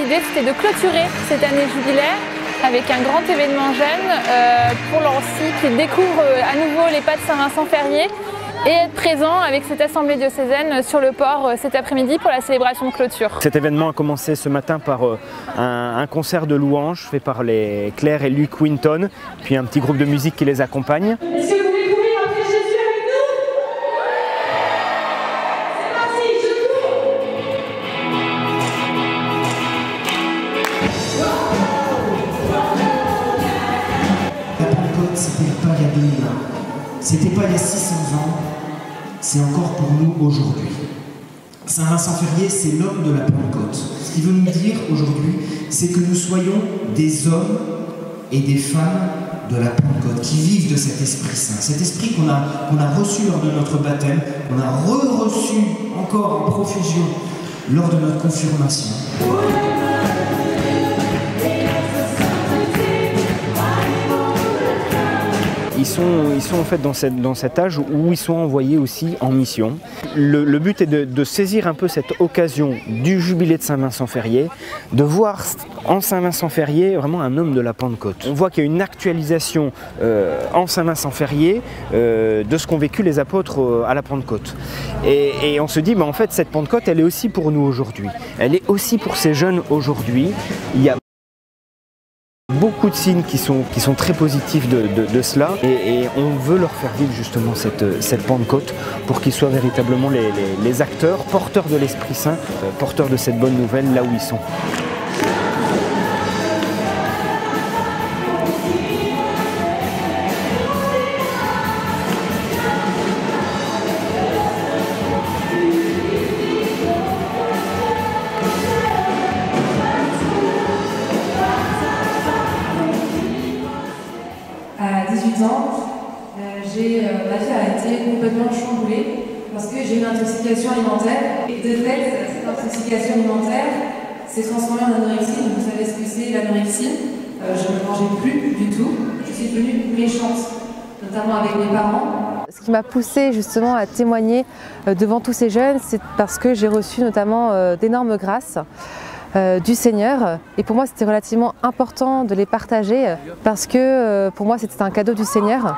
l'idée c'était de clôturer cette année jubilaire avec un grand événement jeune pour Lancy qui découvre à nouveau les pas de Saint-Vincent-Ferrier et être présent avec cette assemblée diocésaine sur le port cet après-midi pour la célébration de clôture. Cet événement a commencé ce matin par un concert de louanges fait par les Claire et Luc Winton, puis un petit groupe de musique qui les accompagne. Est-ce que vous voulez courir après Jésus avec nous? C'est parti, je cours! La Pentecôte, c'était pas il y a 2000 ans, c'était pas il y a 600 ans, c'est encore pour nous aujourd'hui. Saint-Vincent-Ferrier, c'est l'homme de la Pentecôte. Ce qu'il veut nous dire aujourd'hui, c'est que nous soyons des hommes et des femmes de la Pentecôte, qui vivent de cet Esprit Saint. Cet Esprit qu'on a reçu lors de notre baptême, qu'on a re-reçu encore en profusion lors de notre confirmation. Ils sont en fait dans cet âge où ils sont envoyés aussi en mission. Le but est de saisir un peu cette occasion du jubilé de Saint-Vincent-Ferrier, de voir en Saint-Vincent-Ferrier vraiment un homme de la Pentecôte. On voit qu'il y a une actualisation en Saint-Vincent-Ferrier de ce qu'ont vécu les apôtres à la Pentecôte. Et on se dit, en fait, cette Pentecôte, elle est aussi pour nous aujourd'hui. Elle est aussi pour ces jeunes aujourd'hui. Il y a beaucoup de signes qui sont très positifs de cela et on veut leur faire vivre justement cette Pentecôte pour qu'ils soient véritablement les acteurs, porteurs de l'Esprit Saint, porteurs de cette bonne nouvelle là où ils sont. À 18 ans, ma vie a été complètement chamboulée parce que j'ai eu une intoxication alimentaire. Et de fait, cette intoxication alimentaire s'est transformée en anorexie. Donc vous savez ce que c'est l'anorexie. Je ne mangeais plus du tout. Je suis devenue méchante, notamment avec mes parents. Ce qui m'a poussée justement à témoigner devant tous ces jeunes, c'est parce que j'ai reçu notamment d'énormes grâces du Seigneur, et pour moi c'était relativement important de les partager parce que pour moi c'était un cadeau du Seigneur.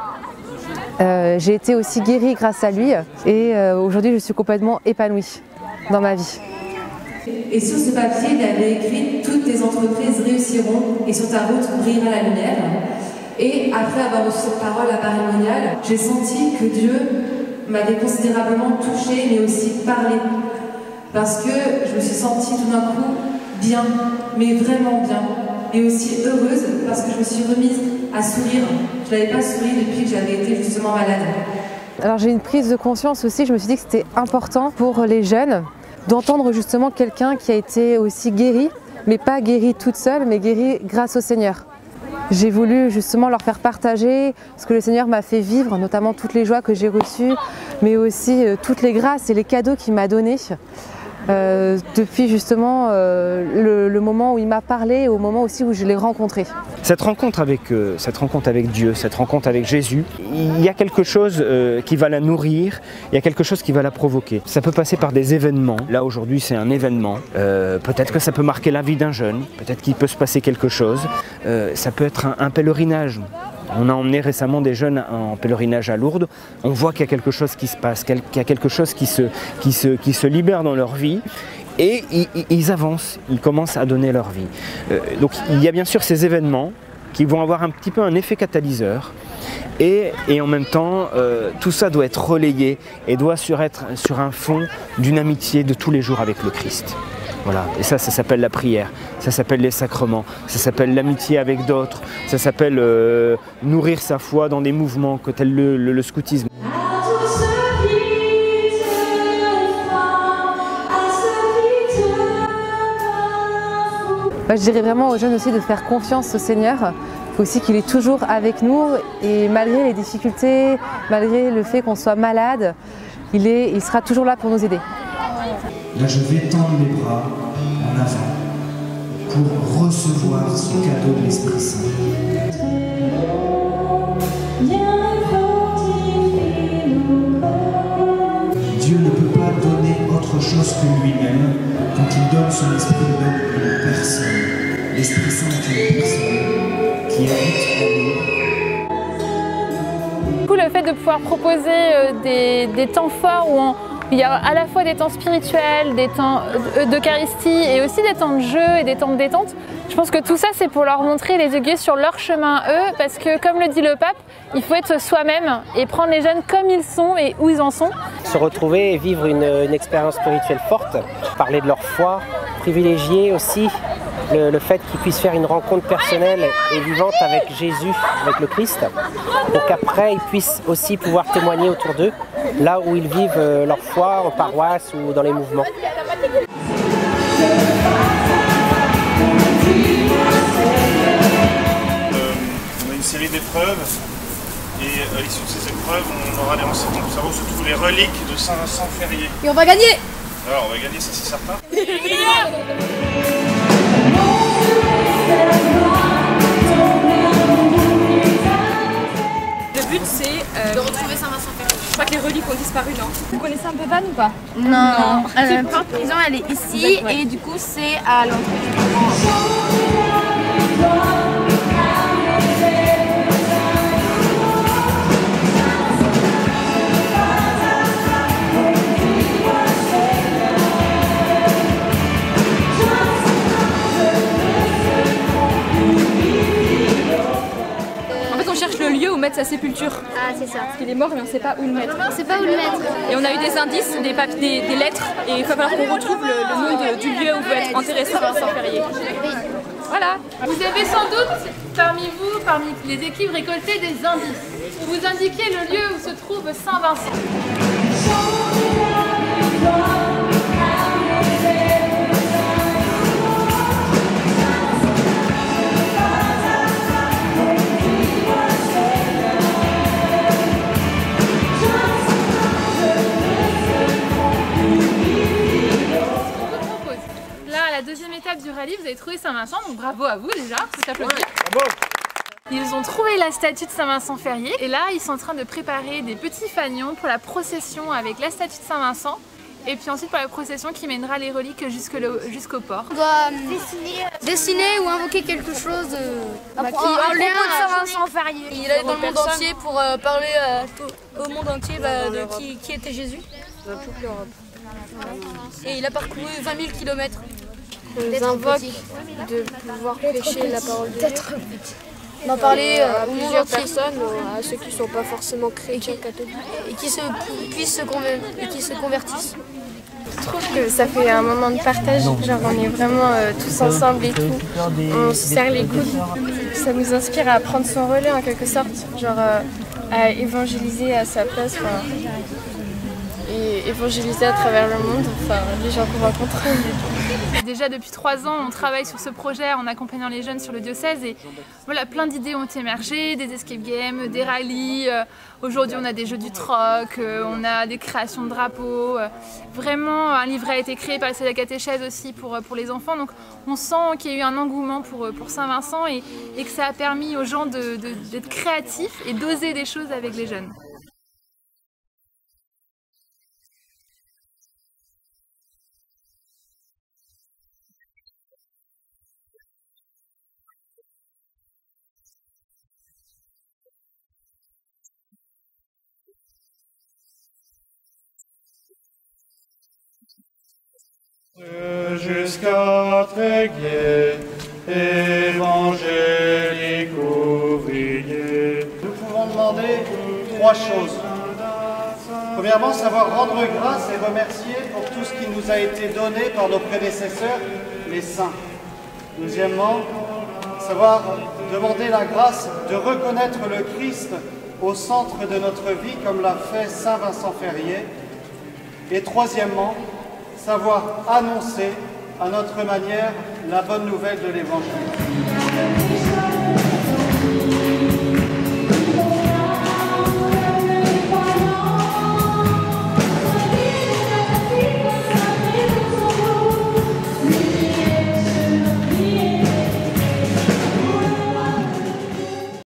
J'ai été aussi guérie grâce à lui et aujourd'hui je suis complètement épanouie dans ma vie. Et sur ce papier il avait écrit « Toutes tes entreprises réussiront et sur ta route brillera la lumière ». Et après avoir reçu cette parole à Paris-Monial, j'ai senti que Dieu m'avait considérablement touchée mais aussi parlé, parce que je me suis sentie tout d'un coup bien, mais vraiment bien, et aussi heureuse parce que je me suis remise à sourire. Je n'avais pas souri depuis que j'avais été justement malade. Alors j'ai une prise de conscience aussi, je me suis dit que c'était important pour les jeunes d'entendre justement quelqu'un qui a été aussi guéri, mais pas guéri toute seule, mais guéri grâce au Seigneur. J'ai voulu justement leur faire partager ce que le Seigneur m'a fait vivre, notamment toutes les joies que j'ai reçues, mais aussi toutes les grâces et les cadeaux qu'il m'a donnés. Depuis justement le moment où il m'a parlé, au moment aussi où je l'ai rencontré. Cette rencontre avec Dieu, cette rencontre avec Jésus, il y a quelque chose qui va la nourrir, il y a quelque chose qui va la provoquer. Ça peut passer par des événements. Là aujourd'hui c'est un événement. Peut-être que ça peut marquer la vie d'un jeune, peut-être qu'il peut se passer quelque chose. Ça peut être un pèlerinage. On a emmené récemment des jeunes en pèlerinage à Lourdes. On voit qu'il y a quelque chose qui se passe, qu'il y a quelque chose qui se libère dans leur vie. Et ils avancent, ils commencent à donner leur vie. Donc il y a bien sûr ces événements qui vont avoir un petit peu un effet catalyseur. Et en même temps, tout ça doit être relayé et doit être sur un fond d'une amitié de tous les jours avec le Christ. Voilà. Et ça s'appelle la prière, ça s'appelle les sacrements, ça s'appelle l'amitié avec d'autres, ça s'appelle nourrir sa foi dans des mouvements tels le scoutisme. Je dirais vraiment aux jeunes aussi de faire confiance au Seigneur. Il faut aussi qu'il est toujours avec nous et malgré les difficultés, malgré le fait qu'on soit malade, il sera toujours là pour nous aider. Là, je vais tendre mes bras en avant pour recevoir ce cadeau de l'Esprit Saint. Dieu ne peut pas donner autre chose que lui-même quand il donne son esprit, nous donne une personne. L'Esprit Saint est une personne qui habite en nous. Du coup, le fait de pouvoir proposer des temps forts où il y a à la fois des temps spirituels, des temps d'Eucharistie et aussi des temps de jeu et des temps de détente, je pense que tout ça c'est pour leur montrer, les aiguiller sur leur chemin eux, parce que comme le dit le pape, il faut être soi-même et prendre les jeunes comme ils sont et où ils en sont. Se retrouver et vivre une expérience spirituelle forte, parler de leur foi, privilégier aussi le fait qu'ils puissent faire une rencontre personnelle et vivante avec Jésus, avec le Christ, pour qu'après ils puissent aussi pouvoir témoigner autour d'eux, là où ils vivent leur foi, en paroisse ou dans les mouvements. On a une série d'épreuves et à l'issue de ces épreuves, on aura des renseignements pour savoir surtout les reliques de Saint-Vincent Ferrier. Et on va gagner! Alors on va gagner, ça c'est certain. Le but c'est de retrouver Saint-Vincent Ferrier. Je crois que les reliques ont disparu, non? Vous connaissez un peu Vannes ou pas? Non. La prison elle est ici et du coup c'est à l'entrée du couvent. Le lieu où mettre sa sépulture. Ah c'est ça. Parce qu'il est mort mais on ne sait pas où le mettre. On ne sait pas où le mettre. Et on a eu des indices, des lettres et il va falloir qu'on retrouve le nom du lieu où veut être enterré Saint-Vincent Ferrier. Voilà. Vous avez sans doute parmi vous, parmi les équipes, récolté des indices. Vous indiquez le lieu où se trouve Saint-Vincent. Deuxième étape du rallye, vous avez trouvé Saint-Vincent, donc bravo à vous déjà, faut applaudir. Bravo. Ils ont trouvé la statue de Saint-Vincent Ferrier et là ils sont en train de préparer des petits fanions pour la procession avec la statue de Saint-Vincent et puis ensuite pour la procession qui mènera les reliques jusqu'au port. On doit dessiner ou invoquer quelque chose en lien de Saint-Vincent Ferrier. Il allait dans le monde entier pour parler au monde entier de qui était Jésus. Dans toute l'Europe. Et il a parcouru 20 000 km. On invoque de pouvoir prêcher la parole de Dieu. D'en parler à plusieurs personnes, à ceux qui ne sont pas forcément chrétiens catholiques. Et qui se convertissent. Je trouve que ça fait un moment de partage, genre on est vraiment tous ensemble et tout, on se serre les coudes. Ça nous inspire à prendre son relais en quelque sorte, genre à évangéliser à sa place. Et évangéliser à travers le monde, les gens qu'on rencontre. Déjà depuis 3 ans, on travaille sur ce projet en accompagnant les jeunes sur le diocèse et voilà, plein d'idées ont émergé, des escape games, des rallyes, aujourd'hui on a des jeux du troc, on a des créations de drapeaux, vraiment un livret a été créé par la catéchèse aussi pour les enfants, donc on sent qu'il y a eu un engouement pour Saint-Vincent et que ça a permis aux gens d'être créatifs et d'oser des choses avec les jeunes. Jusqu'à Tréguier, évangélique ouvrier. Nous pouvons demander 3 choses. Premièrement, savoir rendre grâce et remercier pour tout ce qui nous a été donné par nos prédécesseurs, les saints. Deuxièmement, savoir demander la grâce de reconnaître le Christ au centre de notre vie, comme l'a fait Saint Vincent Ferrier. Et troisièmement, savoir annoncer à notre manière la bonne nouvelle de l'Évangile.